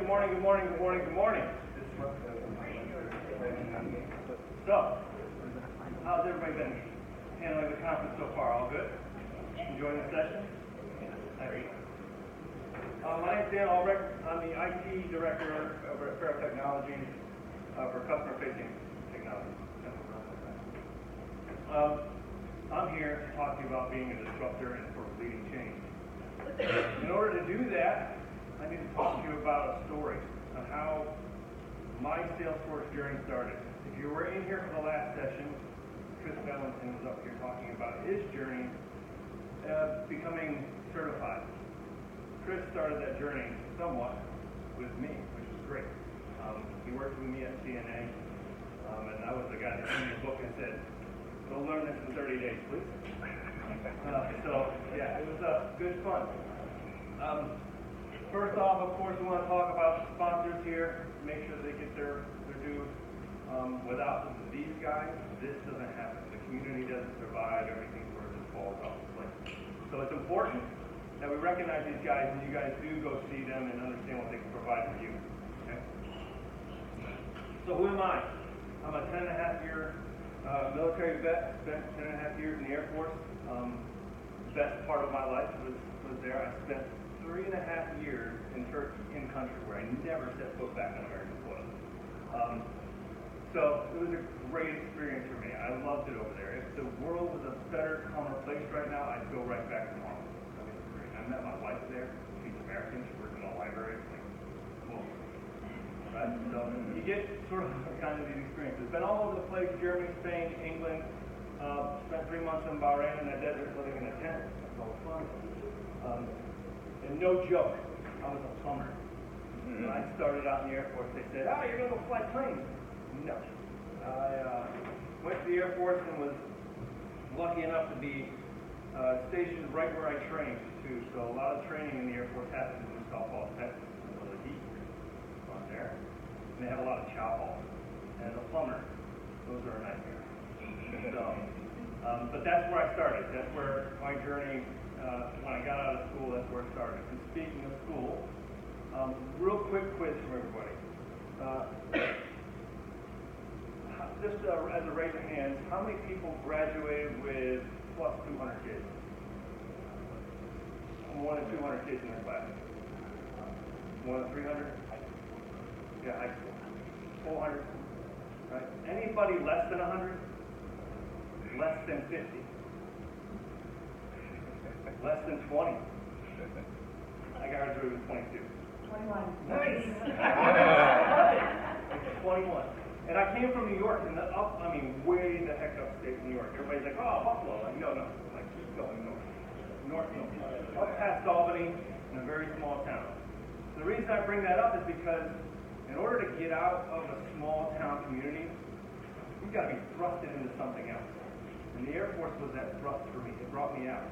morning, good morning, good morning, good morning, good morning. So, how's everybody been handling the conference so far? All good? Enjoying the session? My name's Dan Albrecht. I'm the IT director over at Florida Technologies for customer-facing technology. I'm here to talk to you about being a disruptor and for leading change. In order to do that, I need to talk to you about a story on how my Salesforce journey started. If you were in here for the last session, Chris Valentin was up here talking about his journey becoming certified. Chris started that journey somewhat with me, which was great. He worked with me at CNA, and I was the guy that gave me a book and said, "Go learn this in 30 days, please." So, yeah, it was good fun. First off, of course, we want to talk about sponsors here, make sure they get their dues. Without these guys, this doesn't happen. The community doesn't survive, everything sort of just falls off the plate. So it's important that we recognize these guys and you guys do go see them and understand what they can provide for you. Okay? So who am I? I'm a 10.5-year military vet, spent 10.5 years in the Air Force. Best part of my life was there. I spent 3.5 years in Turkey, in country, where I never set foot back on American soil. So it was a great experience for me. I loved it over there. If the world was a better, calmer place right now, I'd go right back tomorrow. I mean, it's great. I met my wife there. She's American. She works in the library. It's like, whoa. Right? So you get sort of kind of these experiences. Been all over the place: Germany, Spain, England. Spent 3 months in Bahrain in the desert, living in a tent. That's all fun. And no joke, I was a plumber. When I started out in the Air Force, they said, "Oh, you're going to go fly planes." No. I went to the Air Force and was lucky enough to be stationed right where I trained, too. So a lot of training in the Air Force happens in South Falls, Texas. So the heat on there. And they have a lot of chow halls. And as a plumber, those are a nightmare. So, but that's where I started. That's where my journey, when I got out of school, that's where it started. And speaking of school, real quick quiz from everybody. Just as a raise of hands, how many people graduated with plus 200 kids? More than 200 kids in their class. More than 300? Yeah, high school. 400? Right? Anybody less than 100? Less than 50? Less than 20? I graduated with 22. 21. Nice! 21. And I came from New York, and way the heck upstate New York. Everybody's like, "Oh, Buffalo." Like, no. Like, keep going north. Up past Albany, in a very small town. The reason I bring that up is because in order to get out of a small town community, you've got to be thrusted into something else. And the Air Force was that thrust for me. It brought me out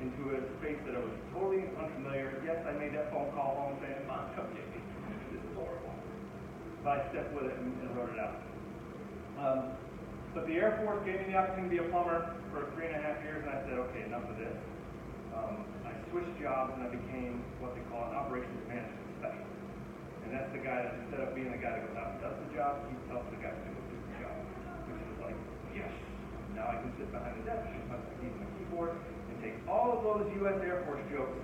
into a space that I was totally unfamiliar. Yes, I made that phone call home saying, "Mom, come get me. This is horrible." But I stepped with it and wrote it out. But the Air Force gave me the opportunity to be a plumber for 3.5 years, and I said, okay, enough of this. I switched jobs, and I became what they call an operations management specialist. And that's the guy that, instead of being the guy that goes out and does the job, he tells the guy to go do the job. Which is like, yes, now I can sit behind the desk, put my keys on the keyboard, and take all of those U.S. Air Force jokes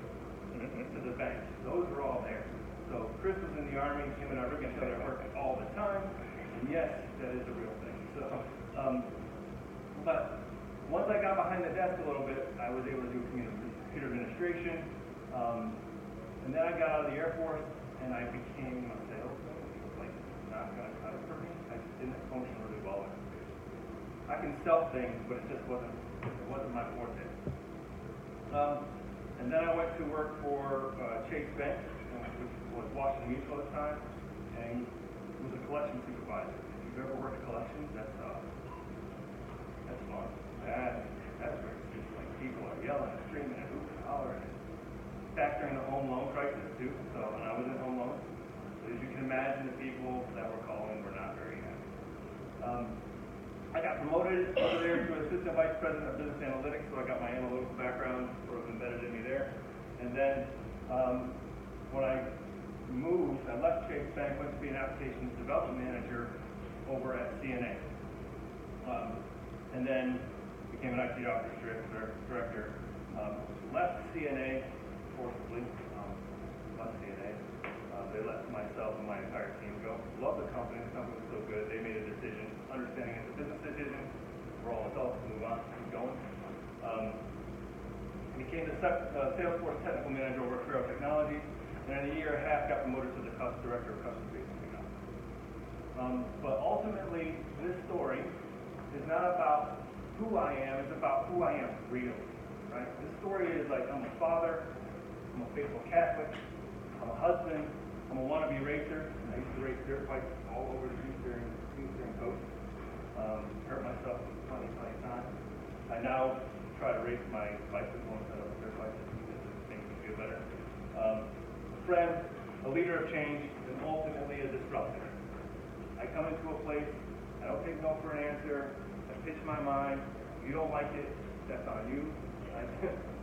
to the bank. Those are all there. So Chris was in the Army, him and I were going to tell work all the time, and yes, that is a real thing. So, but once I got behind the desk a little bit, I was able to do computer administration, and then I got out of the Air Force, and I became a salesman. It was like not going to cut it for me. I just didn't function really well. I can sell things, but it just wasn't my forte. And then I went to work for Chase Bank, which was Washington Mutual at the time, and was a collection supervisor. If you've ever worked collections, that's fun. That's where it's just like people are yelling and screaming and hooping and hollering. Back during the home loan crisis too, so when I was in home loans, so as you can imagine, the people that were calling were not very happy. I got promoted over there to Assistant Vice President of Business Analytics, so I got my analytical background sort of embedded in me there. And then when I I left Chase Bank, went to be an applications development manager over at CNA. And then became an IT operations director. Left CNA forcibly, left CNA. They let myself and my entire team go. Love the company was so good. They made a decision, understanding it's a business decision. We're all adults, move on, keep going. Became the Salesforce technical manager over at Florida Technologies, and in a year and a half got promoted to the director of customer facing technology. But ultimately, this story is not about who I am, it's about who I am really, right? This story is like, I'm a father, I'm a faithful Catholic, I'm a husband, I'm a wannabe racer. I used to race dirt bikes all over the Eastern coast. Hurt myself plenty times. I now try to race my bicycle instead of a dirt bike, just because it makes me feel better. A friend, a leader of change, and ultimately a disruptor. I come into a place, I don't take no for an answer, I pitch my mind, you don't like it, that's on you.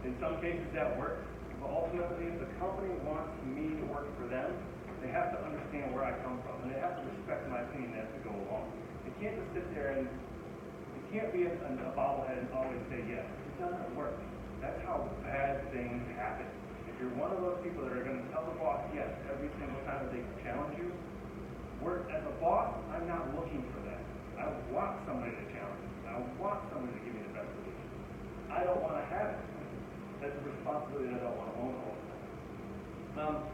In some cases that works, but ultimately if the company wants me to work for them, they have to understand where I come from, and they have to respect my opinion as we go along. They can't just sit there and, you can't be a bobblehead and always say yes. It doesn't work. That's how bad things happen. If you're one of those people that are going to tell the boss yes every single time that they challenge you, as a boss, I'm not looking for that. I want somebody to challenge me. I want somebody to give me the best solution. I don't want to have it. That's a responsibility that I don't want to own all the time.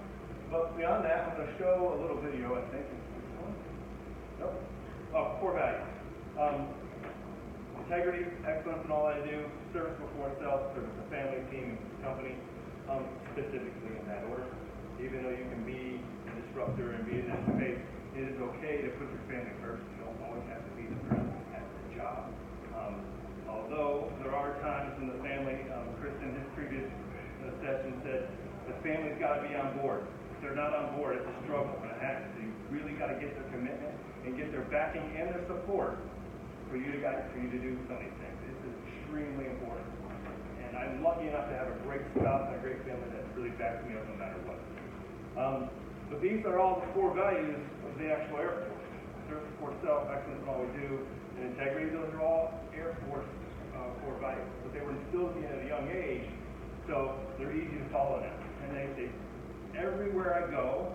But beyond that, I'm going to show a little video, I think. Nope. Oh, core values. Integrity, excellence in all I do, service before self, service to family, team, company, specifically in that order. Even though you can be a disruptor and be in that space, it is okay to put your family first. You don't always have to be the person at the job. Although there are times when the family, Chris in his previous session said, the family's got to be on board. If they're not on board, it's a struggle and a hack. So you really got to get their commitment and get their backing and their support for you to do some of these things. This is extremely important. And I'm lucky enough to have a great spouse and a great family that really backs me up no matter what. But these are all the core values of the actual Air Force. Service for self, excellence in all we do, and integrity. Those are all Air Force core values. But they were instilled in me at a young age, so they're easy to follow now. And they everywhere I go,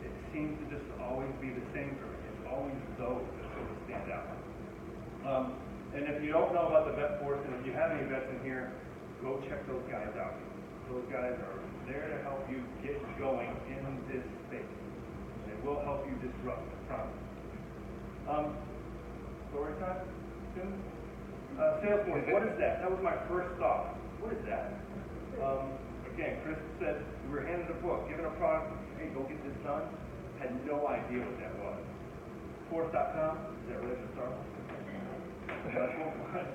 it seems to just always be the same for me. It's always those that sort of stand out. And if you don't know about the vet force, and if you have any vets in here, go check those guys out. Those guys are there to help you get going in this space. They will help you disrupt, I promise. Story time? Soon? Salesforce, what is that? That was my first thought. What is that? Again, Chris said we were handed a book, given a product, hey, go get this done. Had no idea what that was. Force.com, is that related to Starbucks? That's what it was.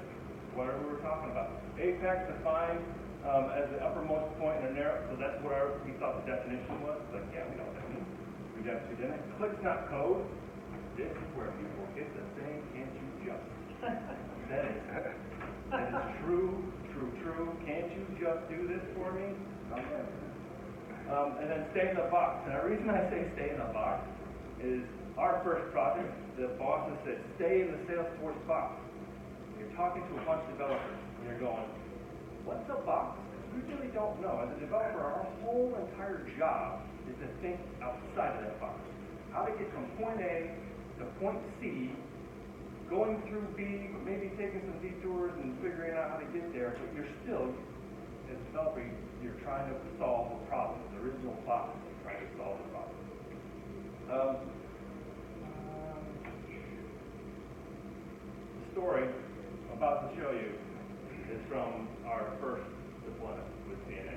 Whatever we were talking about. Apex defined as the uppermost point in a narrow, so that's what we thought the definition was. Like, yeah, we know what that means. We definitely didn't. Click's not code. This is where people get the thing, can't you just? That is true. Can't you just do this for me? Okay. And then stay in the box. And the reason I say stay in the box is our first project, the bosses said, stay in the Salesforce box. You're talking to a bunch of developers, and you're going, what's a box? We really don't know. As a developer, our whole entire job is to think outside of that box. How to get from point A to point C, going through B, maybe taking some detours and figuring out how to get there, but you're still, as a developer, you're trying to solve a problem. The original box is trying to solve a problem. The story I'm about to show you is from our first deployment with CNA.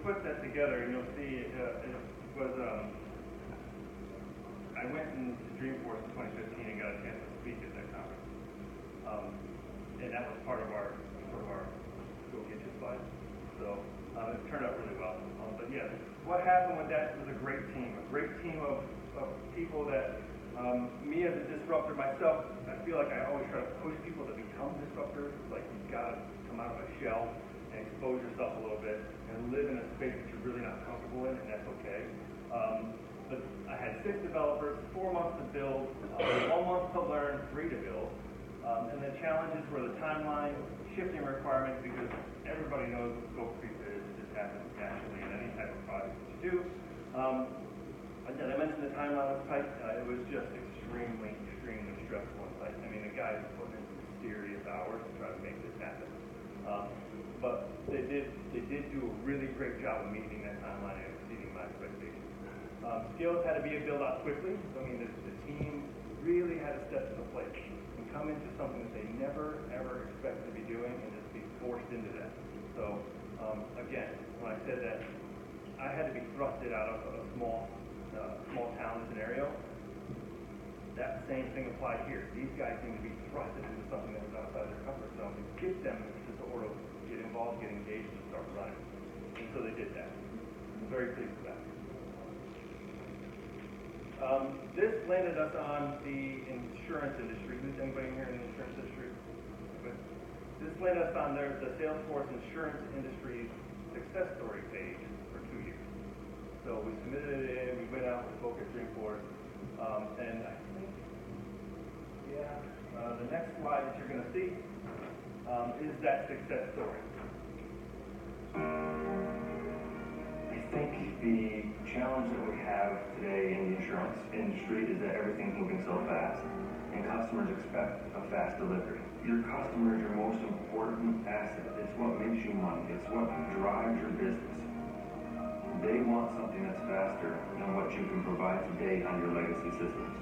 put that together, and you'll see it was, I went into Dreamforce in 2015 and got a chance to speak at that conference. And that was part of our Go Get Your slide. So it turned out really well. But yeah, what happened with that was a great team of people that, me as a disruptor myself, I feel like I always try to push people to become disruptors. Like, you've got to come out of a shell and expose yourself a little bit and live in a space that you're really not comfortable in, and that's okay. But I had 6 developers, 4 months to build, 1 month to learn, 3 to build. And the challenges were the timeline, shifting requirements, because everybody knows what scope creep is. It just happens naturally in any type of project that you do. Again, I mentioned the timeline was tight. It was just extremely stressful and tight. I mean, the guys put in serious hours to try to make this happen. But they did do a really great job of meeting that timeline and exceeding my expectations. Skills had to be built out quickly. So, I mean, the team really had to step to the plate and come into something that they never, ever expected to be doing and just be forced into that. So, again, when I said that I had to be thrusted out of a small town scenario, that same thing applied here. These guys need to be thrusted into something that was outside their comfort zone to get them to sort of get involved, get engaged, and start running. And so they did that. I'm very pleased with that. This landed us on the insurance industry. Is anybody here in the insurance industry? This landed us on the Salesforce insurance industry success story page for 2 years. So we submitted it in, we went out, we spoke at Dreamforce, and I think, the next slide that you're going to see is that success story. I think the challenge that we have today in the insurance industry is that everything's moving so fast, and customers expect a fast delivery. Your customer is your most important asset. It's what makes you money. It's what drives your business. They want something that's faster than what you can provide today on your legacy systems.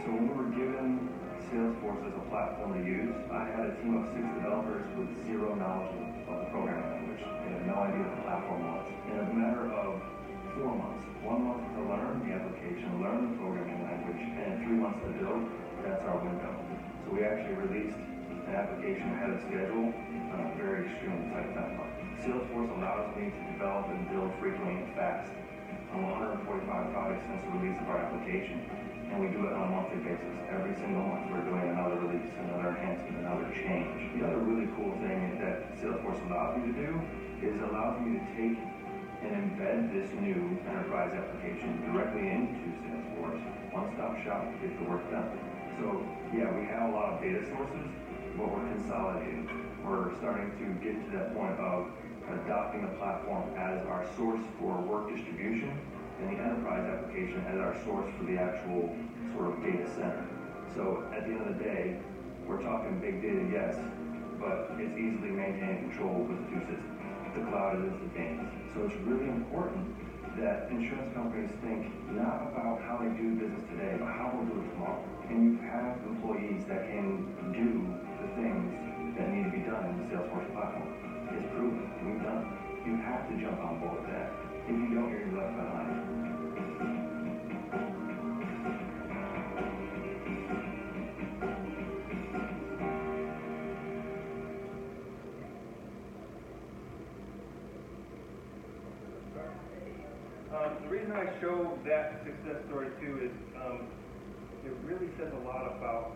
So when we were given Salesforce as a platform to use, I had a team of 6 developers with 0 knowledge of the programming language. They had no idea what the platform was. In a matter of 4 months, 1 month to learn the application, learn the programming language, and 3 months to build, that's our window. So we actually released an application ahead of schedule on a very extremely tight timeline. Salesforce allows me to develop and build frequently and fast on 145 projects since the release of our application, and we do it on a monthly basis. Every single month we're doing another release, another enhancement, another change. The other really cool thing that Salesforce allows me to do is it allows me to take and embed this new enterprise application directly into Salesforce, one-stop shop to get the work done. So yeah, we have a lot of data sources, but we're consolidating. We're starting to get to that point of adopting the platform as our source for work distribution and the enterprise application as our source for the actual sort of data center. So at the end of the day, we're talking big data, yes, but it's easily maintained and controlled with the 2 systems. The cloud is instantaneous. So it's really important that insurance companies think not about how they do business today, but how we'll do it tomorrow. And you have employees that can do the things that need to be done in the Salesforce platform. It's proven. We've done it. You have to jump on board with that. If you don't, you're left behind. The reason I show that success story too is it really says a lot about,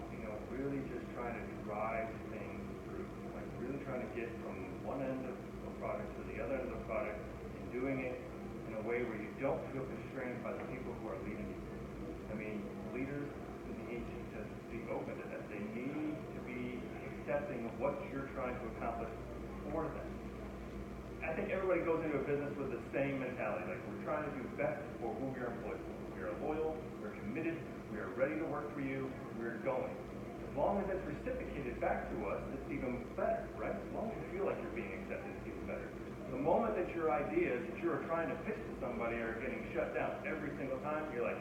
really just trying to drive things through, like really trying to get from one end of a product to the other end of the product and doing it in a way where you don't feel constrained by the people who are leading you. I mean, leaders need to be open to that. They need to be accepting of what you're trying to accomplish for them. I think everybody goes into a business with the same mentality. Like, we're trying to do best for who we are employed for. We are loyal, we're committed, we are ready to work for you, we're going. As long as it's reciprocated back to us, it's even better, right? As long as you feel like you're being accepted, it's even better. The moment that your ideas that you're trying to pitch to somebody are getting shut down every single time, you're like,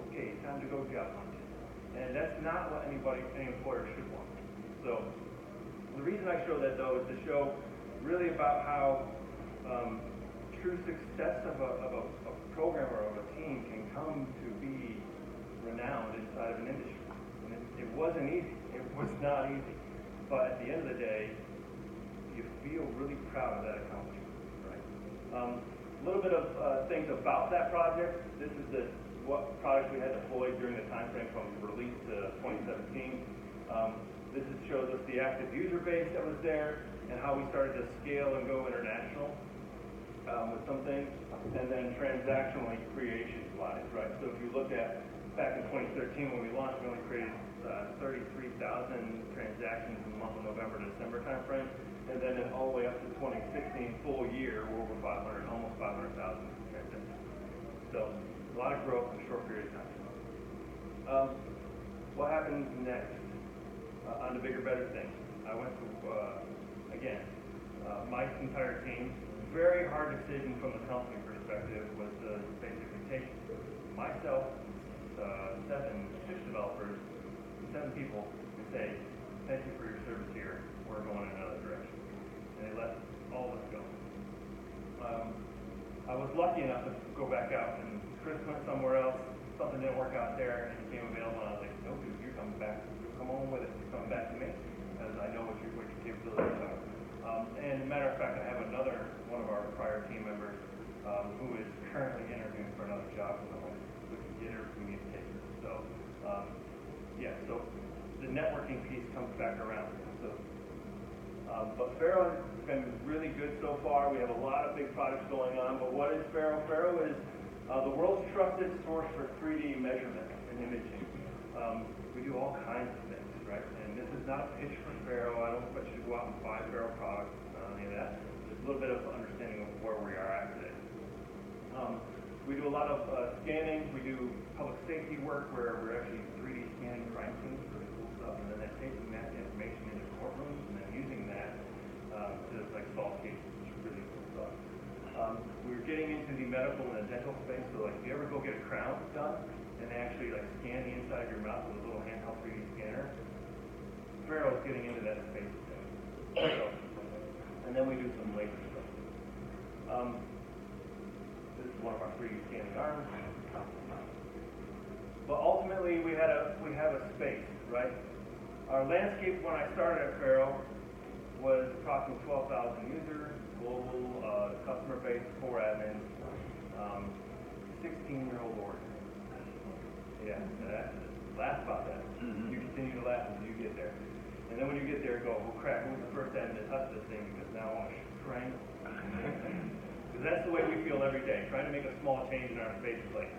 okay, time to go job hunt. And that's not what any employer should want. So the reason I show that, though, is to show really about how true success of a program or of a team can come to be renowned inside of an industry. And it wasn't easy. It was not easy. But at the end of the day, you feel really proud of that accomplishment, right? A little bit of things about that project. This is what products we had deployed during the time frame from release to 2017. This shows us the active user base that was there and how we started to scale and go international with some things, and then transactionally creation-wise, right? So if you look at back in 2013 when we launched, we only created 33,000 transactions in the month of November, December timeframe, and then all the way up to 2016 full year, we're over 500, almost 500,000 transactions. So a lot of growth in a short period of time. What happens next on the bigger, better things? I went to again, my entire team. Very hard decision from the company perspective was to basically take myself, 6 developers, 7 people, and say, thank you for your service here. We're going in another direction. And they let all of us go. I was lucky enough to go back out, and Chris went somewhere else. Something didn't work out there, and he became available. And I was like, no, dude, you're coming back. Come on with it. You're coming back to me, because I know what your capabilities are. And as a matter of fact, I have one of our prior team members who is currently interviewing for another job. So I'm like, we can get her if we need to take her. So, so the networking piece comes back around. So, but Faro has been really good so far. We have a lot of big projects going on. But what is Faro? Faro is the world's trusted source for 3D measurement and imaging. We do all kinds of things, right? And this is not a pitch for Faro. I don't want you to go out and buy Faro products, any of that. Just a little bit of understanding of where we are at today. We do a lot of scanning. We do public safety work where we're actually 3D scanning crime scenes, really cool stuff, and then taking that information into courtrooms and then using that to solve cases, which is really cool stuff. We're getting into the medical and the dental space, so if you ever go get a crown done and they actually scan the inside of your mouth with a little handheld 3D scanner, Faro's getting into that space today. And then we do some laser stuff. This is one of our 3D scanning arms. But ultimately, we have a space, right? Our landscape when I started at Faro was approximately 12,000 users, global customer base, 4 admins, 16-year-old org. Yeah, laugh about that. Mm-hmm. You continue to laugh until you get there. And then when you get there, go, oh crap, who was the first admin to touch this thing? Because now I want to strangle. Because that's the way we feel every day, trying to make a small change in our space is like,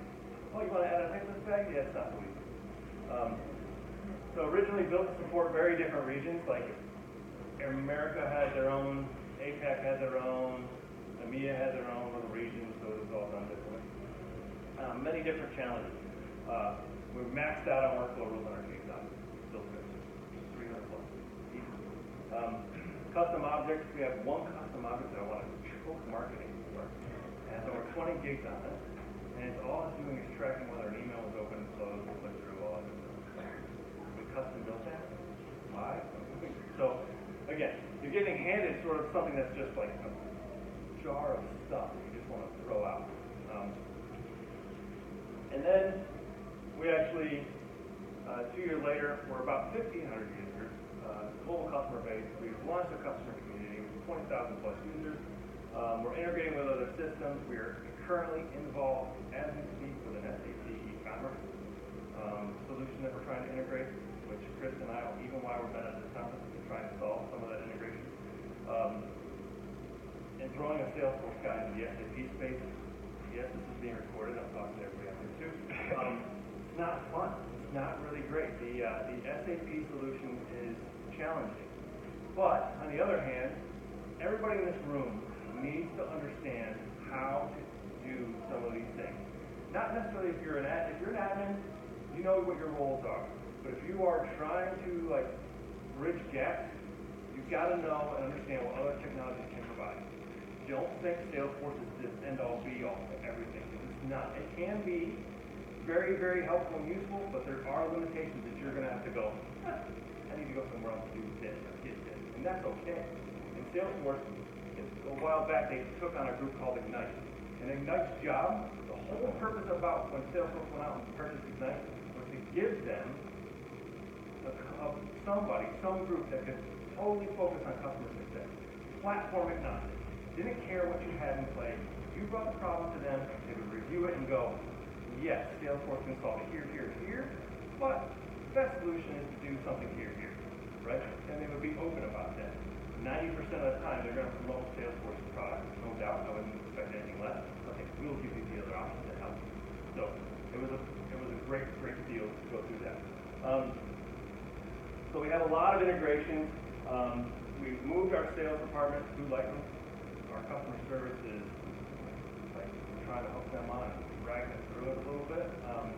oh, you want to add a hyperlink bag? Yeah, it's not so easy. So originally built to support very different regions, like America had their own, APAC had their own, EMEA had their own little regions, so it was all done differently. Many different challenges. We've maxed out on workflow rules on our case doc. Still good. 300 plus. Custom objects, we have one custom object that I want to choke marketing for. And so we're 20 gigs on it. And it's all it's doing is tracking whether an email is open, closed, click through, all that stuff. We custom built that. Why? So again, you're getting handed sort of something that's just like a jar of stuff that you just want to throw out. And then we actually, 2 years later, we're about 1,500 users, global customer base. We've launched a customer community with 20,000 plus users. We're integrating with other systems. We're currently involved, as we speak, with an SAP e-commerce solution that we're trying to integrate, which Chris and I, even while we've been at this conference, have been trying to solve some of that integration. And throwing a Salesforce guy in the SAP space, yes, this is being recorded. I'm talking to everybody out there too. It's not fun. It's not really great. The SAP solution is challenging. But on the other hand, everybody in this room needs to understand how to do some of these things. Not necessarily if you're an admin, you know what your roles are. But if you are trying to bridge gaps, you've got to know and understand what other technologies can provide. Don't think Salesforce is this end-all be-all for everything. It's not. It can be very, very helpful and useful, but there are limitations that you're going to have to go, I need to go somewhere else to do this or get this. And that's okay. And Salesforce, a while back, they took on a group called Ignite. And Ignite's job, the whole purpose about when Salesforce went out and purchased Ignite, was to give them some group that could totally focus on customer success. Platform agnostic. Didn't care what you had in place. You brought the problem to them, they would review it and go, yes, Salesforce can solve it here, here, here, but the best solution is to do something here, here, right? And they would be open about that. 90% of the time, they're going to promote Salesforce's product. No doubt, I wouldn't expect anything less. Okay, we'll give you the other options that help you. So it was a great deal to go through that. So we have a lot of integrations. We've moved our sales department to Lightning. Our customer service is like we're trying to hook them on and drag them through it a little bit.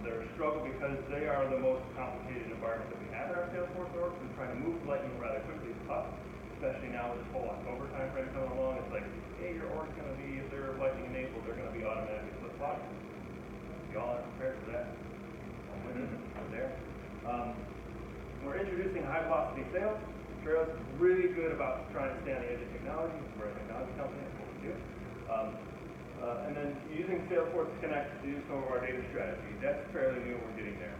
They're a struggle because they are the most complicated environment that we have in our Salesforce org. We're trying to move to Lightning rather quickly is tough, especially now with this whole October time frame coming along. It's like, hey, your org's going to be, if they're Lightning enabled, they're going to be automatically flip-flopped. Y'all are prepared for that. We're there. We're introducing high-velocity sales. Trail's really good about trying to stay on the edge of technology. We're a technology company, that's what we do. And then using Salesforce Connect to do some of our data strategy. That's fairly new, we're getting there.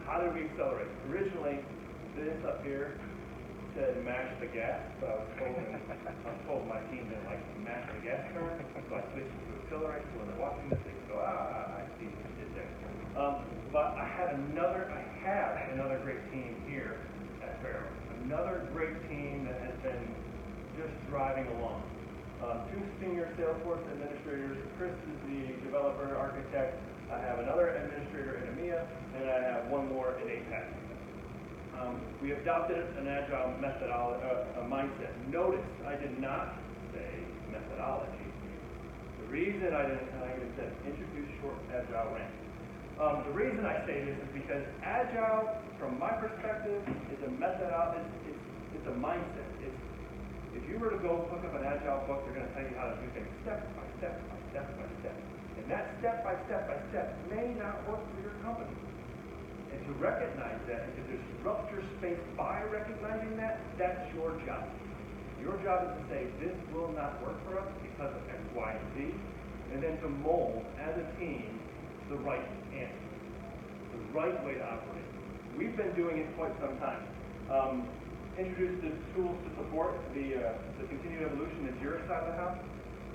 How did we accelerate? Originally, this up here said mash the gas, but I was told my team didn't like mash the gas term, so I switched to accelerate. So when they're watching this, they can go, I see what you did there. But I have another great team here at Faro. Another great team that has been just driving along. Two senior Salesforce administrators. Chris is the developer architect. I have another administrator in EMEA, and I have one more in APAC. We adopted an agile methodology, mindset. Notice I did not say methodology. The reason I even said introduce short agile rank. The reason I say this is because agile, from my perspective, is a methodology. It's a mindset. If you were to go look up an agile book, they're going to tell you how to do things step by step by step by step. And that step by step by step may not work for your company. And to recognize that and to disrupt your space by recognizing that, that's your job. Your job is to say, this will not work for us because of X, Y, and Z, and then to mold, as a team, the right answer, the right way to operate. We've been doing it quite some time. Introduced the tools to support the continued evolution, the Jira side of the house.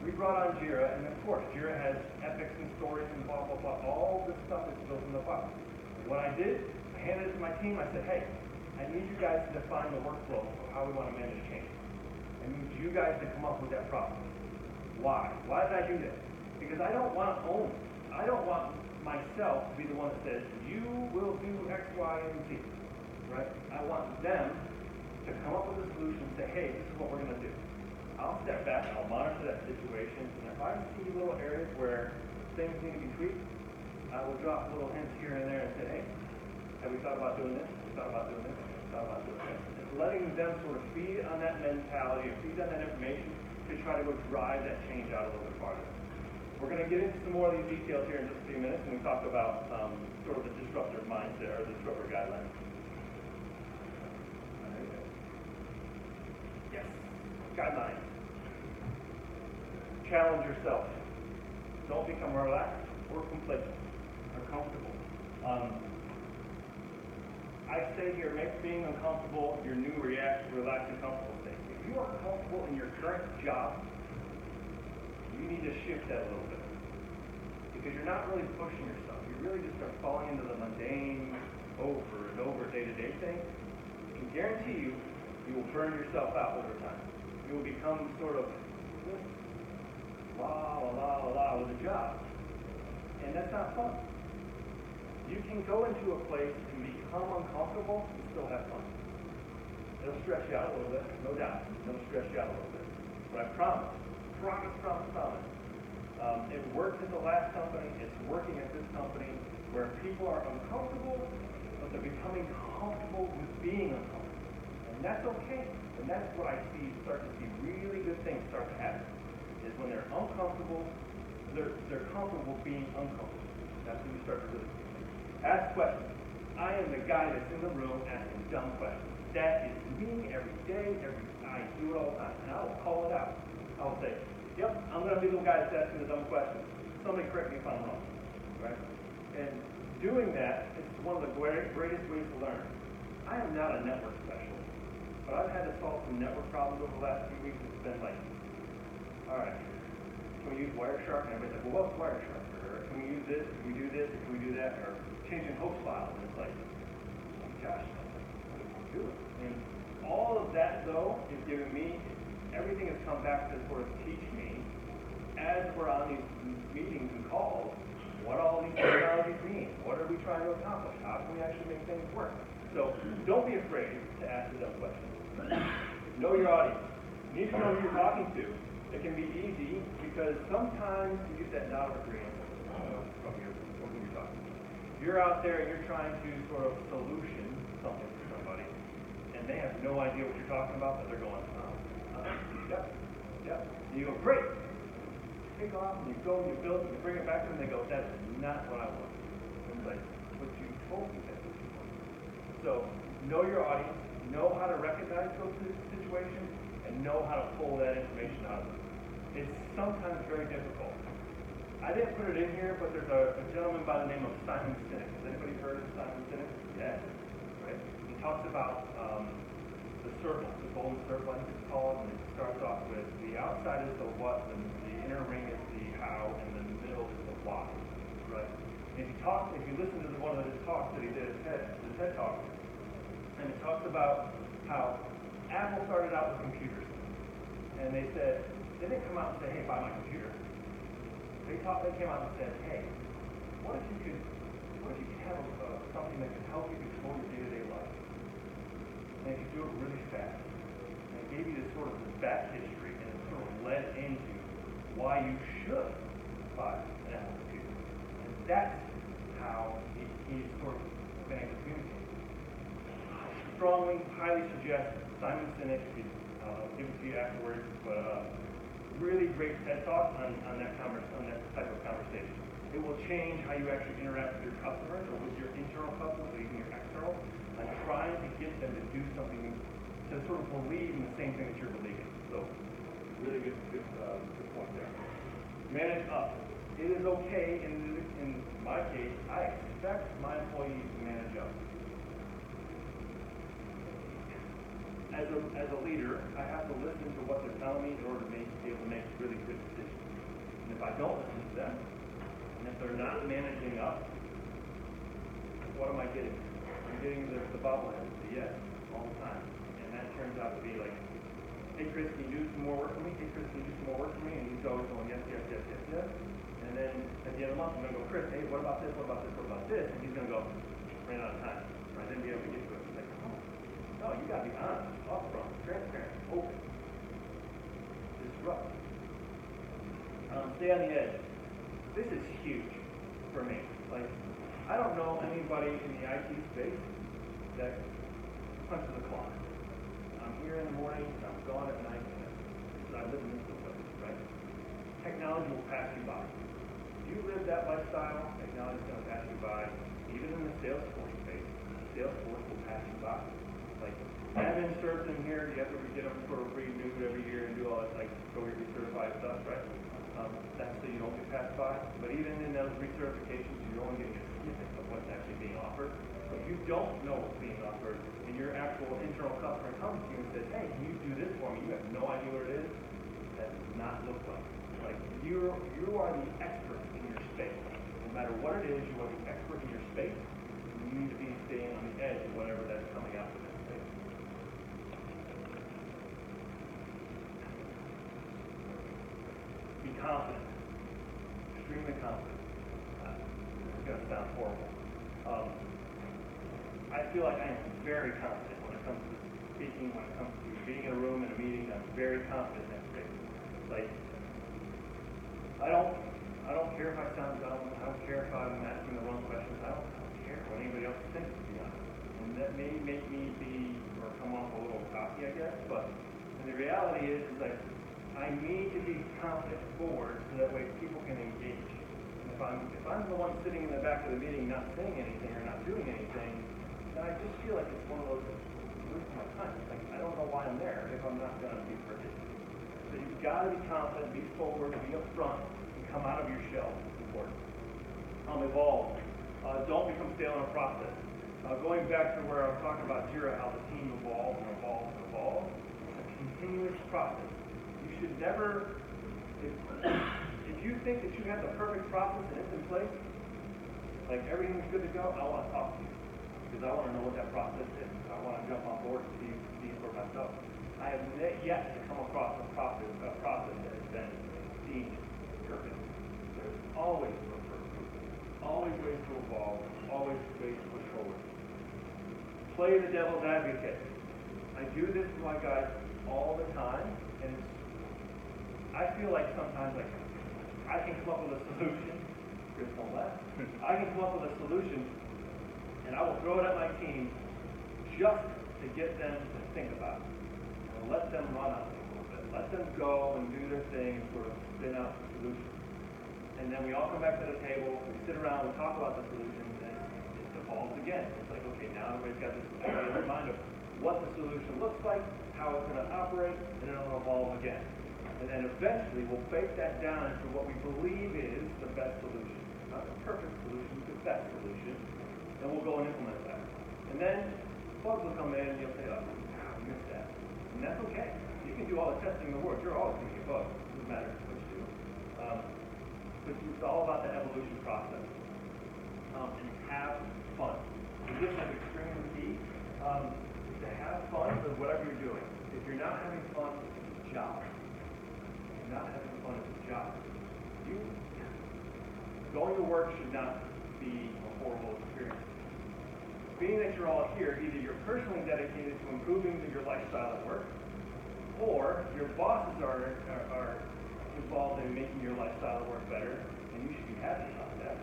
We brought on Jira, and of course, Jira has epics and stories and blah, blah, blah. All this stuff is built in the box. What I did, I handed it to my team. I said, hey, I need you guys to define the workflow of how we want to manage change. I need you guys to come up with that process. Why? Why did I do that? Because I don't want to own it. I don't want myself to be the one that says, you will do X, Y, and Z. Right? I want them to come up with a solution and say, hey, this is what we're going to do. I'll step back and I'll monitor that situation. And if I see little areas where things need to be tweaked, I will drop little hints here and there and say, hey, have we thought about doing this? Have we thought about doing this? Have we thought about doing this? Just letting them sort of feed on that mentality or feed on that information to try to go drive that change out a little bit farther. We're going to get into some more of these details here in just a few minutes when we talk about sort of the disruptor mindset or the disruptor guidelines. Yes, guidelines. Challenge yourself. Don't become relaxed or complacent. Comfortable. I say here, make being uncomfortable your new relaxed and comfortable state. If you are comfortable in your current job, you need to shift that a little bit. Because you're not really pushing yourself. You really just are falling into the mundane, over and over, day-to-day thing. I can guarantee you, you will burn yourself out over time. You will become sort of la with a job. And that's not fun. You can go into a place and become uncomfortable and still have fun. It'll stress you out a little bit, no doubt. It'll stress you out a little bit. But I promise. It worked at the last company. It's working at this company where people are uncomfortable, but they're becoming comfortable with being uncomfortable. And that's okay. And that's what I start to see really good things start to happen. Is when they're uncomfortable, they're comfortable being uncomfortable. That's when you start to really ask questions. I am the guy that's in the room asking dumb questions. That is me every day, I do it all the time, and I will call it out. I will say, yep, I'm going to be the guy that's asking the dumb questions. Somebody correct me if I'm wrong, right? And doing that is one of the greatest ways to learn. I am not a network specialist, but I've had to solve some network problems over the last few weeks. It's been like, all right, can we use Wireshark? And everybody's like, well, what's Wireshark? Or can we use this? Can we do this? Or can we do that? Or changing host files. And it's like, oh my gosh, what do we do? And all of that, though, is giving me, everything has come back to sort of teach me, as we're on these meetings and calls, what all these technologies mean. What are we trying to accomplish? How can we actually make things work? So don't be afraid to ask the dumb questions. Know your audience. You need to know who you're talking to. It can be easy because sometimes you get that nod of agreement from who you're talking to. You're out there and you're trying to sort of solution something for somebody, and they have no idea what you're talking about, but they're going, yep. And you go, great. Take off, and you go, you build, and you bring it back to them, and they go, that's not what I want. And it's like, but you told me that's what you want. So, know your audience, know how to recognize those situations, and know how to pull that information out of them. It's sometimes very difficult. I didn't put it in here, but there's a gentleman by the name of Simon Sinek. Has anybody heard of Simon Sinek? Yeah. Right? He talks about the circle, the golden circle, I think it's called, and it starts off with the outside is the what, and the inner ring is the how, and the middle is the why. Right? And if you listen to one of his talks that he did at the TED Talk, and it talks about how Apple started out with computers, and they didn't come out and say, hey, buy my computer. They came out and said, hey, what if you could have something that could help you control your day-to-day life? And if you do it really fast, and it gave you this sort of back history, and it sort of led into why you should buy an Apple computer. And that's how he's sort of been able to communicate. I strongly, highly suggest Simon Sinek, I'll give it to you afterwards, but really great TED Talk on that type of conversation. It will change how you actually interact with your customers or with your internal customers or even your external, and trying to get them to do something to sort of believe in the same thing that you're believing. So, really good point there. Manage up. It is okay, in my case, I expect my employees to manage up. As a leader, I have to listen to what they're telling me in order to be able to make really good decisions. And if I don't listen to them, and if they're not managing up, what am I getting? I'm getting the bobblehead, the yes, all the time. And that turns out to be like, hey Chris, can you do some more work for me? Hey Chris, can you do some more work for me? And he's always going, yes. And then at the end of the month, I'm going to go, Chris, hey, what about this? What about this? And he's going to go, ran out of time. Right? Then be able to get to it. It's like, oh, no, you got to be honest, upfront, transparent, open. Disrupt. Stay on the edge. This is huge for me. Like, I don't know anybody in the IT space that punches the clock. I'm here in the morning and I'm gone at night. And I live in this place, right? Technology will pass you by. If you live that lifestyle, technology is going to pass you by. Even in the Salesforce space, Salesforce will pass you by. Like, admin certs in here, you have to get them sort of renewed every year and do all that, like, go get recertified stuff, right? That's so you don't get passed by. But even in those recertifications, you're only getting a snippet of what's actually being offered. So if you don't know what's being offered, and your actual internal customer comes to you and says, hey, can you do this for me? You have no idea what it is. That does not look like. Like, you are the expert in your space. No matter what it is, you are the expert in your space. And you need to be staying on the edge of whatever that's coming out of that space. Be confident. Extremely confident. It's going to sound horrible. I feel like I am very confident when it comes to speaking, when it comes to being in a room, in a meeting. I'm very confident in that space. Like, I don't care if I sound dumb. I don't care if I'm asking the wrong questions. I don't care what anybody else thinks, to be honest. And that may make me come off a little cocky, I guess. But the reality is like, I need to be confident forward so that way people can engage. And if if I'm the one sitting in the back of the meeting not saying anything or not doing anything, then I just feel like it's one of those wasting my time. Like, I don't know why I'm there if I'm not going to be participating. So you've got to be confident, be forward, be upfront, and come out of your shell. It's important. Evolve. Don't become stale in a process. Going back to where I was talking about Jira, how the team evolves and evolves and evolves, it's a continuous process. You should never, if you think that you have the perfect process and it's in place, like everything's good to go, I want to talk to you because I want to know what that process is. I want to jump on board and see for myself. I have yet to come across a process that has been deemed perfect. There's always room for improvement, always ways to evolve, always ways to push forward. Play the devil's advocate. I do this to my guys all the time, and I feel like sometimes I can come up with a solution. Chris, don't laugh. I can come up with a solution, and I will throw it at my team just to get them to think about it. And let them run on it a little bit. Let them go and do their thing and sort of spin out the solution. And then we all come back to the table, we sit around and talk about the solution, and it evolves again. It's like, okay, now everybody's got this idea in their mind of what the solution looks like, how it's going to operate, and then it'll evolve again. And then eventually we'll bake that down into what we believe is the best solution. Not the perfect solution, the best solution. And we'll go and implement that. And then bugs will come in and you'll say, oh, I missed that. And that's okay. You can do all the testing in the world. You're always going to get bugs. It doesn't matter what you do. But it's all about the evolution process. And have fun. This is extremely key. To have fun with whatever you're doing. If you're not having fun, it's a job. If you're not having fun, it's a job. Going to work should not be a horrible experience. Being that you're all here, either you're personally dedicated to improving your lifestyle at work, or your bosses are involved in making your lifestyle at work better, and you should be happy about that.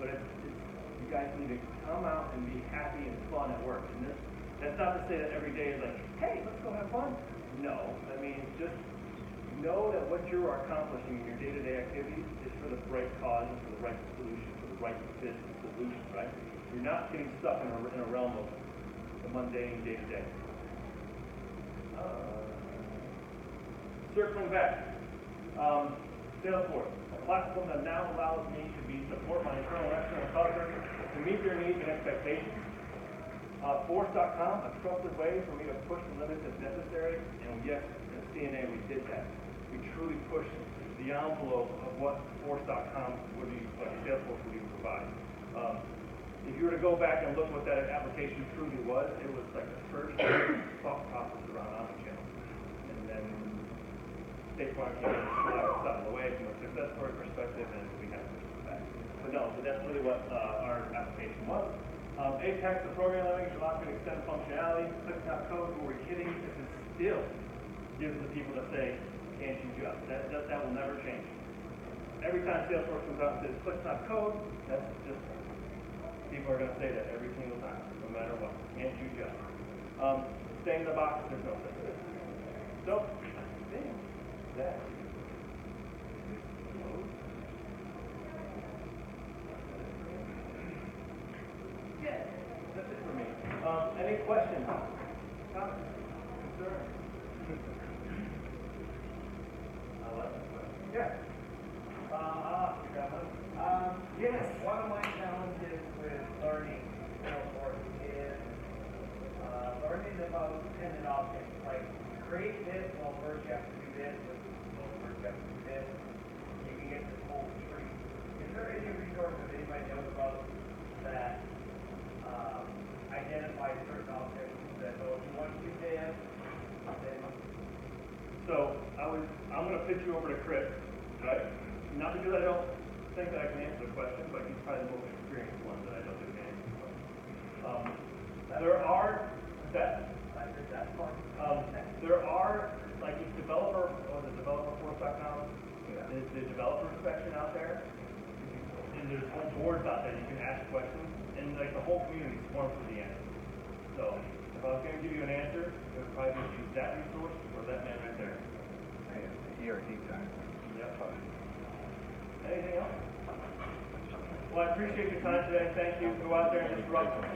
But you guys need to come out and be happy and fun at work. And that's not to say that every day is like, hey, let's go have fun. No, I mean, just know that what you are accomplishing in your day-to-day activities is for the right cause and for the right solution, for the right business solution, right? You're not getting stuck in a realm of the mundane day-to-day. Circling back, Salesforce, a platform that now allows me to support my internal and external customers to meet their needs and expectations. Force.com, a trusted way for me to push the limits if necessary, and yes, at CNA we did that. We truly pushed the envelope of what Force.com would be, what Salesforce would even provide. If you were to go back and look what that application truly was, it was like the first thought process around omnichannel. And then State Farm came in and slapped us out of the way from a success story perspective, and we had to push it back. But no, so that's really what our application was. Apex, the program language, allows me to extend functionality. Click not code, who we're kidding, because it still gives the people that say, can't you just? That will never change. Every time Salesforce comes out and says, click not code, that's just, people are going to say that every single time, no matter what. Can't you just? Stay in the box, there's no such thing. So, I think that yeah, that's it for me. Any questions? Comments? Concerns? I like that question. Yeah. Yes. One of my challenges with learning Salesforce is learning about dependent objects. Like, create this, well, first you have to do this, well, first you have to do this. You can get this whole tree. Is there any resources anybody knows about that identify certain objects that, oh, if you want to do this, then... So, I'm going to pitch you over to Chris, right? Not because I don't think that I can answer the question, but he's probably the most experienced one that I don't think can answer the question. There are there are, like, each developer, or the developerforce.com, there's the developer section out there, and there's whole boards out there you can ask questions, and like the whole community swarms for the answer. So, if I was going to give you an answer, it would probably be that resource or that man right there. ERT time. Yep. Anything else? Well, I appreciate your time today. Thank you. Go out there and disrupt.